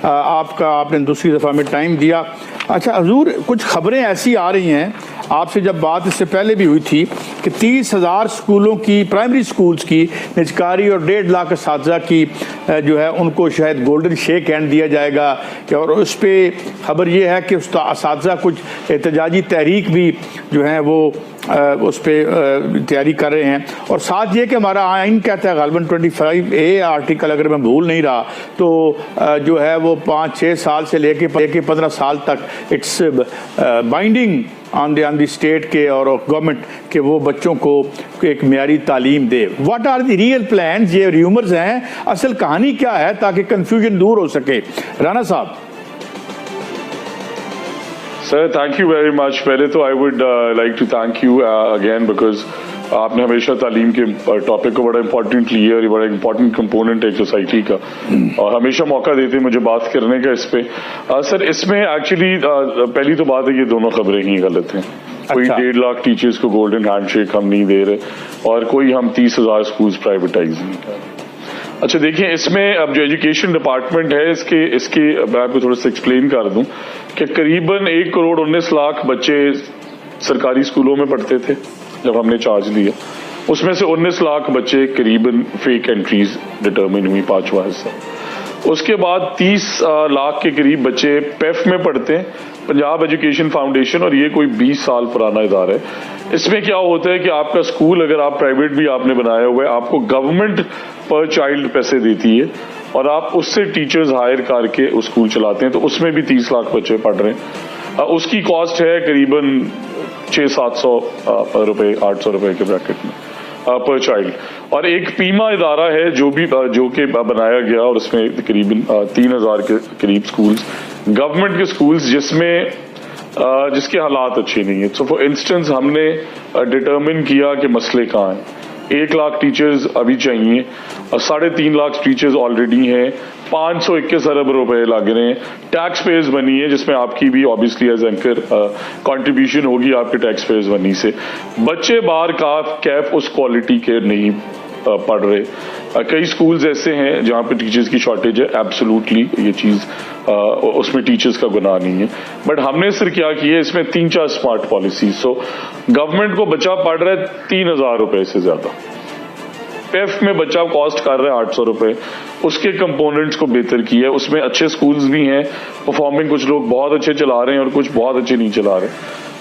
آپ نے دوسری دفعہ میں ٹائم دیا. اچھا حضور, کچھ خبریں ایسی آ رہی ہیں, آپ سے جب بات اس سے پہلے بھی ہوئی تھی کہ 30,000 اسکولوں کی, پرائمری اسکولز کی نجکاری اور 1.5 لاکھ اساتذہ کی جو ہے ان کو شاید گولڈن شیک ہینڈ دیا جائے گا, اور اس پہ خبر یہ ہے کہ اساتذہ کچھ احتجاجی تحریک بھی جو ہیں وہ اس پہ تیاری کر رہے ہیں. اور ساتھ یہ کہ ہمارا آئین کہتا ہے غالباً 25A آرٹیکل, اگر میں بھول نہیں رہا تو جو ہے وہ 5-6 سال سے لے کے 15 سال تک it's binding on the state کے اور گورنمنٹ کہ وہ بچوں کو ایک معیاری تعلیم دے. What are the real plans? یہ ریومرز ہیں, اصل کہانی کیا ہے تاکہ کنفیوژن دور ہو سکے. رانا صاحب. Sir thank you very much. پہلے تو I would like to thank you again because آپ نے ہمیشہ تعلیم کے ٹاپک کو بڑا امپورٹنٹ لیا اور یہ بڑا امپورٹنٹ کمپوننٹ ہے سوسائٹی کا, اور ہمیشہ موقع دیتے ہیں مجھے بات کرنے کا اس پہ. سر اس میں ایکچولی پہلی تو بات ہے یہ دونوں خبریں ہی غلط ہیں. کوئی 1.5 لاکھ ٹیچرز کو گولڈن ہینڈ شیک ہم نہیں دے رہے, اور کوئی ہم 30,000 اسکولز پرائیویٹائز نہیں کر رہے. اچھا دیکھیں, اس میں اب جو ایجوکیشن ڈپارٹمنٹ ہے اس کے میں آپ کو تھوڑا سا ایکسپلین کر دوں کہ قریباً 1,19,00,000 بچے سرکاری اسکولوں میں پڑھتے تھے جب ہم نے چارج لیا. اس میں سے 19,00,000 بچے قریباً فیک انٹریز ڈٹرمن ہوئی, 5واں حصہ. اس کے بعد 30 لاکھ کے قریب بچے پیف میں پڑھتے ہیں, پنجاب ایجوکیشن فاؤنڈیشن, اور یہ کوئی 20 سال پرانا ادارہ ہے. اس میں کیا ہوتا ہے کہ آپ کا اسکول اگر آپ پرائیویٹ بھی آپ نے بنایا ہوا ہے, آپ کو گورنمنٹ پر چائلڈ پیسے دیتی ہے اور آپ اس سے ٹیچرز ہائر کر کے اسکول چلاتے ہیں, تو اس میں بھی 30 لاکھ بچے پڑھ رہے ہیں. اس کی کاسٹ ہے قریباً 600-700 روپے, 800 روپے کے بریکٹ میں پر چائلڈ. اور ایک پیما ادارہ ہے جو کہ بنایا گیا, اور اس میں قریباً 3,000 کے قریب اسکولز, گورنمنٹ کے اسکولز, جس کے حالات اچھے نہیں ہیں. سو فار انسٹنس ہم نے ڈٹرمن کیا کہ مسئلے کہاں ہیں. 1 لاکھ ٹیچرز ابھی چاہیے, اور 3.5 لاکھ ٹیچرز آلریڈی ہیں, 521 ارب روپے لگ رہے ہیں. ٹیکس پیئرز بنی ہے جس میں آپ کی بھی آبویسلی ایز اینکر کنٹریبیوشن ہوگی آپ کے ٹیکس پیئرز بنی سے. بچے بار کیف اس کوالٹی کے نہیں پڑھ رہے. کئی اسکولز ایسے ہیں جہاں پہ ٹیچرز کی شارٹیج ہے, ایبسولوٹلی یہ چیز اس میں ٹیچرز کا گناہ نہیں ہے. بٹ ہم نے صرف کیا کیا, اس میں 3-4 اسمارٹ پالیسیز. سو گورنمنٹ کو بچہ پڑھ رہا ہے 3,000 روپے سے زیادہ, پیف میں بچہ کاسٹ کر رہا ہے 800 روپے. اس کے کمپوننٹس کو بہتر کیا ہے. اس میں اچھے اسکولز بھی ہیں پرفارمنگ, کچھ لوگ بہت اچھے چلا رہے ہیں اور کچھ بہت اچھے نہیں چلا رہے,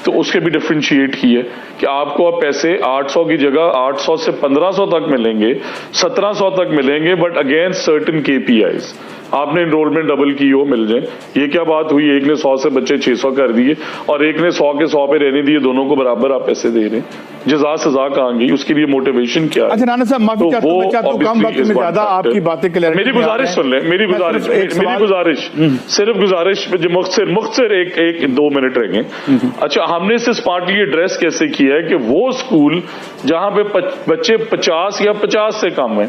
تو اس کے بھی ڈفرینشیٹ کی ہے کہ آپ کو اب پیسے 800 کی جگہ 800 سے 1,500 تک ملیں گے, 1,700 تک ملیں گے, بٹ اگینسٹ سرٹن KPIs. آپ نے انرولمنٹ ڈبل کی ہو مل جائیں. یہ کیا بات ہوئی, ایک نے 100 سے بچے 600 کر دیے اور ایک نے 100 کے 100 پہ رہنے دیے, دونوں کو برابر آپ پیسے دے رہے ہیں. جزا سزا کہاں گئی, اس کے لیے موٹیویشن کیا ہے؟ اچھا رانا صاحب معافی چاہتا ہوں, میں چاہتا ہوں کم وقت میں زیادہ آپ کی باتیں کلیئر. میری گزارش سن لیں, میری گزارش صرف گزارش مختصر 1-2 منٹ رہیں گے. اچھا ہم نے اسے اسمارٹلی ایڈریس کیسے کیا ہے کہ وہ اسکول جہاں پہ بچے 50 یا 50 سے کم ہیں,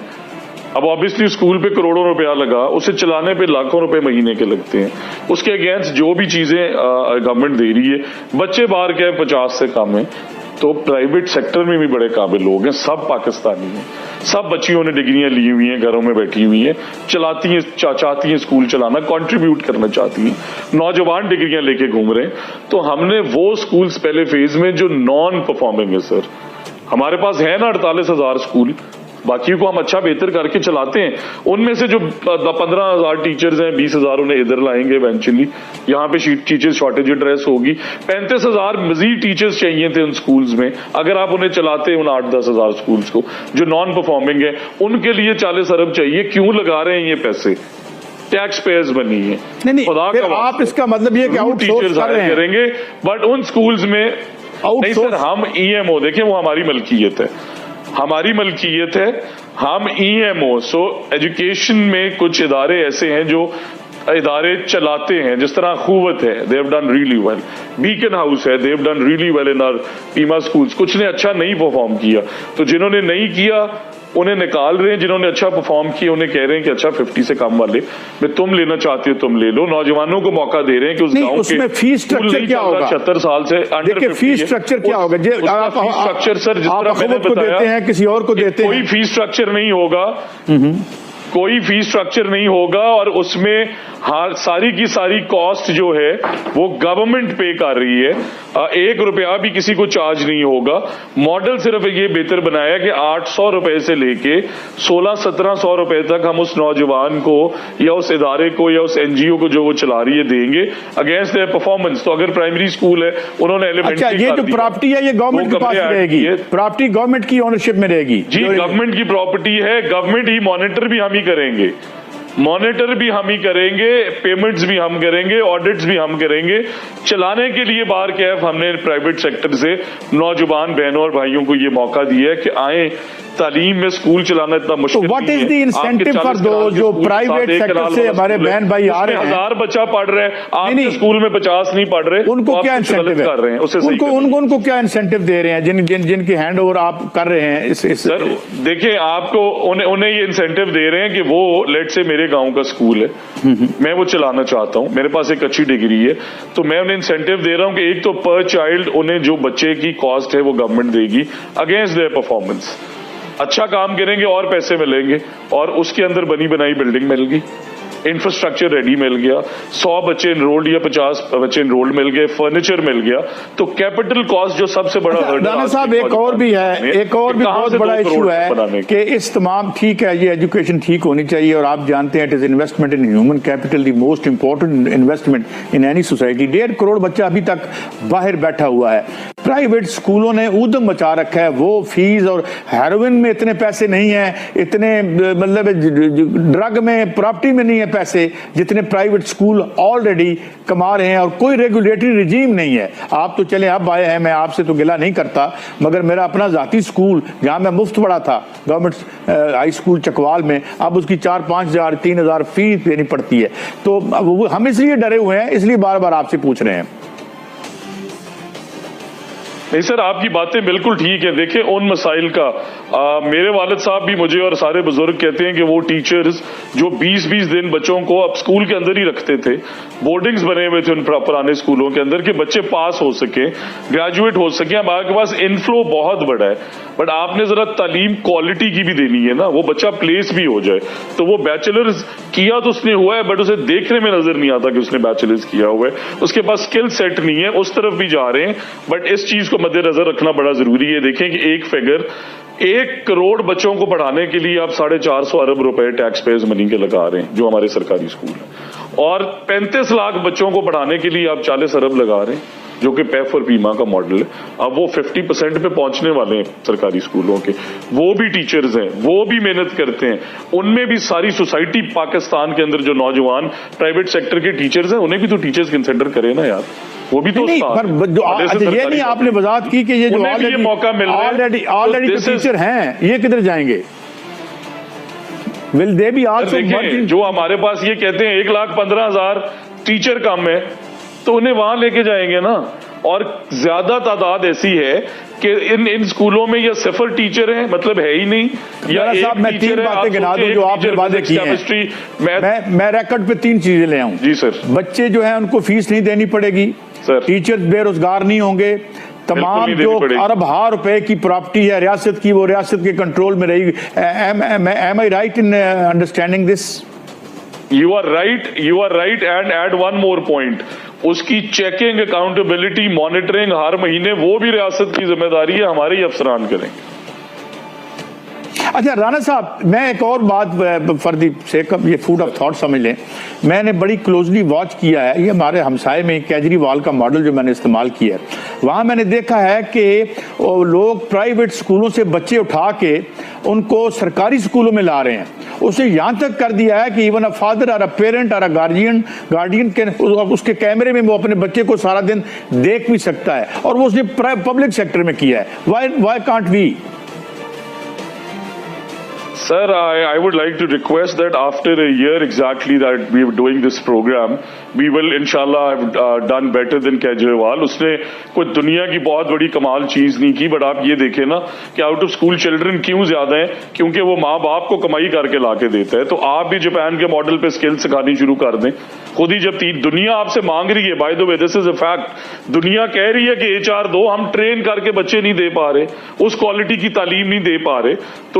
اب آبویسلی اسکول پہ کروڑوں روپیہ لگا, اسے چلانے پہ لاکھوں روپے مہینے کے لگتے ہیں, اس کے اگینسٹ جو بھی چیزیں گورنمنٹ دے رہی ہے, بچے باہر کے 50 سے کم ہیں, تو پرائیویٹ سیکٹر میں بھی بڑے قابل لوگ ہیں, سب پاکستانی ہیں, سب بچیوں نے ڈگریاں لی ہوئی ہیں, گھروں میں بیٹھی ہوئی ہیں, چلاتی ہیں, چاہتی ہیں اسکول چلانا, کنٹریبیوٹ کرنا چاہتی ہیں, نوجوان ڈگریاں لے کے گھوم رہے ہیں. تو ہم نے وہ اسکولز پہلے فیز میں جو نان پرفارمنگ ہے, سر ہمارے پاس ہے نا 48,000 اسکول, باقی کو ہم اچھا بہتر کر کے چلاتے ہیں. ان میں سے جو 15,000 ٹیچرز ہیں, 20,000 انہیں ادھر لائیں گے ایونچولی, یہاں پہ ٹیچر شارٹیج ایڈریس ہوگی. 35,000 مزید ٹیچرز چاہیے تھے ان سکولز میں, اگر آپ انہیں چلاتے ان 8-10,000 سکولز کو جو نان پرفارمنگ ہے, ان کے لیے 40 ارب چاہیے. کیوں لگا رہے ہیں یہ پیسے؟ ٹیکس پیئرز بنی ہے. خدا کا آپ اس کا مطلب یہ کہ آؤٹ سورس کریں گے, بٹ ان سکولز میں نہیں سر. ہم EMO دیکھیں, وہ ہماری ملکیت ہے, ہماری ملکیت ہے, ہم EMO. سو ایجوکیشن میں کچھ ادارے ایسے ہیں جو ادارے چلاتے ہیں, جس طرح قوت ہے, they have done really well. Beaconhouse ہے, they have done really well in our پیما schools. کچھ نے اچھا نہیں پرفارم کیا, تو جنہوں نے نہیں کیا انہیں نکال رہے ہیں, جنہوں نے اچھا پرفارم کیا انہیں کہہ رہے ہیں کہ اچھا 50 سے کم والے میں تم لینا چاہتے ہو تم لے لو. نوجوانوں کو موقع دے رہے ہیں کہ اس گاؤں کے فیس اسٹرکچر کیا ہوگا, 76 سال سے دیکھیں فیس اسٹرکچر کیا ہوگا, اسٹرکچر سر جس طرح میں نے بتایا کسی اور کو دیتے ہیں, کوئی فیس اسٹرکچر نہیں ہوگا. کوئی فی اسٹرکچر نہیں ہوگا اور اس میں ساری کی ساری کاسٹ جو ہے وہ گورنمنٹ پے کر رہی ہے. 1 روپیہ بھی کسی کو چارج نہیں ہوگا. ماڈل صرف یہ بہتر بنایا کہ 800 روپے سے لے کے 1600-1700 روپے تک ہم اس نوجوان کو یا اس ادارے کو یا اس این جی او کو جو وہ چلا رہی ہے دیں گے اگینسٹ دیئر پرفارمنس. تو اگر پرائمری اسکول ہے انہوں نے ایلیمنٹری یہ جو پراپرٹی ہے یہ گورنمنٹ کے پاس رہے گی, پراپرٹی گورنمنٹ کی اونرشپ میں رہے گی. جی گورنمنٹ کی پراپرٹی ہے, گورنمنٹ ہی مانیٹر بھی ہم ہی کریں گے, مانیٹر بھی ہم ہی کریں گے, پیمنٹس بھی ہم کریں گے, آڈٹس بھی ہم کریں گے. چلانے کے لیے بار کیف ہم نے پرائیویٹ سیکٹر سے نوجوان بہنوں اور بھائیوں کو یہ موقع دیا ہے کہ آئیں. تعلیم میں اسکول چلانا اتنا مشکل نہیں ہے. What is the incentive for those جو پرائیویٹ سیکٹر سے ہمارے بہن بھائی آ رہے ہیں, 1000 بچہ پڑھ رہے ہیں, آپ کے اسکول میں 50 نہیں پڑھ رہے, ان کو کیا انسینٹیو کر رہے ہیں, ان کو کیا انسینٹیو دے رہے ہیں جن کے ہینڈ اوور آپ کر رہے ہیں؟ سر دیکھیں آپ کو انہیں یہ انسینٹیو دے رہے ہیں کہ وہ لیٹ سے میرے گاؤں کا اسکول ہے, میں وہ چلانا چاہتا ہوں, میرے پاس ایک اچھی ڈگری ہے, تو میں انہیں انسینٹیو دے رہا ہوں کہ ایک تو پر چائلڈ انہیں جو بچے کی کاسٹ ہے وہ گورنمنٹ دے گی اگینسٹ دیئر پرفارمنس. اچھا کام کریں گے اور پیسے ملیں گے, اور اس کے اندر بنی بنائی بلڈنگ مل گئی, انفراسٹرکچر ریڈی مل گیا, 100 بچے انرولڈ یا 50 بچے انرولڈ مل گئے, فرنیچر مل گیا. تو کیپٹل کاسٹ جو سب سے بڑا رانا صاحب ایک اور بھی ہے, ایک اور بھی بہت بڑا ایشو ہے کہ اس تمام, ٹھیک ہے یہ ایجوکیشن ٹھیک ہونی چاہیے اور آپ جانتے ہیں it is investment in human capital the most important investment in any society. 1.5 crore بچہ ابھی تک باہر بیٹھا ہوا ہے. پرائیویٹ اسکولوں نے ادھم مچا رکھا ہے, وہ فیس اور ہیروئن میں اتنے پیسے نہیں ہیں, اتنے مطلب ڈرگ میں پراپرٹی میں نہیں ہے پیسے جتنے پرائیویٹ اسکول آلریڈی کما رہے ہیں, اور کوئی ریگولیٹری رجیم نہیں ہے. آپ تو چلیں اب آئے ہیں, میں آپ سے تو گلہ نہیں کرتا, مگر میرا اپنا ذاتی اسکول جہاں میں مفت پڑھا تھا گورنمنٹ ہائی اسکول چکوال میں, اب اس کی 4-5 ہزار 3 ہزار فیس دینی پڑتی ہے. تو ہم اس لیے ڈرے ہوئے ہیں, اس لیے بار بار آپ سے پوچھ رہے ہیں. نہیں سر آپ کی باتیں بالکل ٹھیک ہیں. دیکھیں ان مسائل کا میرے والد صاحب بھی مجھے اور سارے بزرگ کہتے ہیں کہ وہ ٹیچرز جو 20-20 دن بچوں کو اب اسکول کے اندر ہی رکھتے تھے, بورڈنگز بنے ہوئے تھے ان پرانے اسکولوں کے اندر کہ بچے پاس ہو سکیں, گریجویٹ ہو سکیں. ہمارے کے پاس انفلو بہت بڑا ہے, بٹ آپ نے ذرا تعلیم کوالٹی کی بھی دینی ہے نا, وہ بچہ پلیس بھی ہو جائے. تو وہ بیچلرز کیا تو اس نے ہوا ہے, بٹ اسے دیکھنے میں نظر نہیں آتا کہ اس نے بیچلرز کیا ہوا ہے, اس کے پاس اسکل سیٹ نہیں ہے. اس طرف بھی جا رہے ہیں, بٹ اس چیز کو مد نظر رکھنا بڑا ضروری ہے. دیکھیں کہ ایک فگر 1 کروڑ بچوں کو پڑھانے کے لیے آپ 450 ارب روپے ٹیکس پیئرز منی کے لگا رہے ہیں جو ہمارے سرکاری اسکول ہیں, اور 35 لاکھ بچوں کو پڑھانے کے لیے آپ 40 ارب لگا رہے ہیں جو کہ پیف اور پیما کا ماڈل ہے. اب وہ 50% پہ پہنچنے والے ہیں سرکاری اسکولوں کے. وہ بھی ٹیچرز ہیں, وہ بھی محنت کرتے ہیں, ان میں بھی ساری سوسائٹی پاکستان کے اندر جو نوجوان پرائیویٹ سیکٹر کے ٹیچرز ہیں انہیں بھی تو ٹیچرز کنسیڈر کرے نا یار, وہ بھی تو یہ نہیں آپ نے وضاحت کی کہ یہ جو موقع مل رہا ہے آلریڈی ٹیچر ہیں یہ کدھر جائیں گے؟ ول دے بی آلسو ورکنگ. جو ہمارے پاس یہ کہتے ہیں 1,15,000 ٹیچر کم ہے تو انہیں وہاں لے کے جائیں گے نا. اور زیادہ تعداد ایسی ہے کہ ان اسکولوں میں یا صفر ٹیچر ہیں, مطلب ہے ہی نہیں, یا میں 3 باتیں گنا دوں جو آپ نے وعدے کی ہیں. میں ریکارڈ پہ 3 چیزیں لے آؤں. جی سر. بچے جو ہیں ان کو فیس نہیں دینی پڑے گی, ٹیچر بے روزگار نہیں ہوں گے, تمام جو ارب ہا روپے کی پراپرٹی ہے ریاست کی وہ ریاست کے کنٹرول میں رہے گی. Am I right in understanding this? You are right and add one more point. اس کی چیکنگ, اکاؤنٹیبلٹی, مانیٹرنگ ہر مہینے وہ بھی ریاست کی ذمہ داری ہے, ہمارے ہی افسران کریں گے. اچھا رانا صاحب میں ایک اور بات فردی سے یہ فوڈ آف تھاٹ سمجھ لیں, میں نے بڑی کلوزلی واچ کیا ہے, یہ ہمارے ہمسائے میں کیجریوال کا ماڈل جو میں نے استعمال کیا ہے, وہاں میں نے دیکھا ہے کہ لوگ پرائیویٹ اسکولوں سے بچے اٹھا کے ان کو سرکاری اسکولوں میں لا رہے ہیں. اسے یہاں تک کر دیا ہے کہ ایون اے فادر اور اے پیرنٹ اور اے گارڈین کے اس کے کیمرے میں وہ اپنے بچے کو سارا دن دیکھ بھی سکتا ہے, اور وہ اس نے پبلک سیکٹر میں کیا ہے. Why can't we? Sir, I would like to request that after a year exactly that we are doing this program, we will inshallah have done better than Kejriwal. اس نے کوئی دنیا کی بہت بڑی کمال چیز نہیں کی, بٹ آپ یہ دیکھیں نا کہ آؤٹ آف اسکول چلڈرن کیوں زیادہ ہیں, کیونکہ وہ ماں باپ کو کمائی کر کے لا کے دیتا ہے. تو آپ بھی جاپان کے ماڈل پہ اسکل سکھانی شروع کر دیں. خود ہی جب دنیا آپ سے مانگ رہی ہے, by the way this is a fact, دنیا کہہ رہی ہے کہ HR دو, ہم ٹرین کر کے بچے نہیں دے پا رہے, اس کوالٹی کی تعلیم نہیں دے پا رہے, تو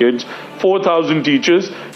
kids, 4,000 teachers,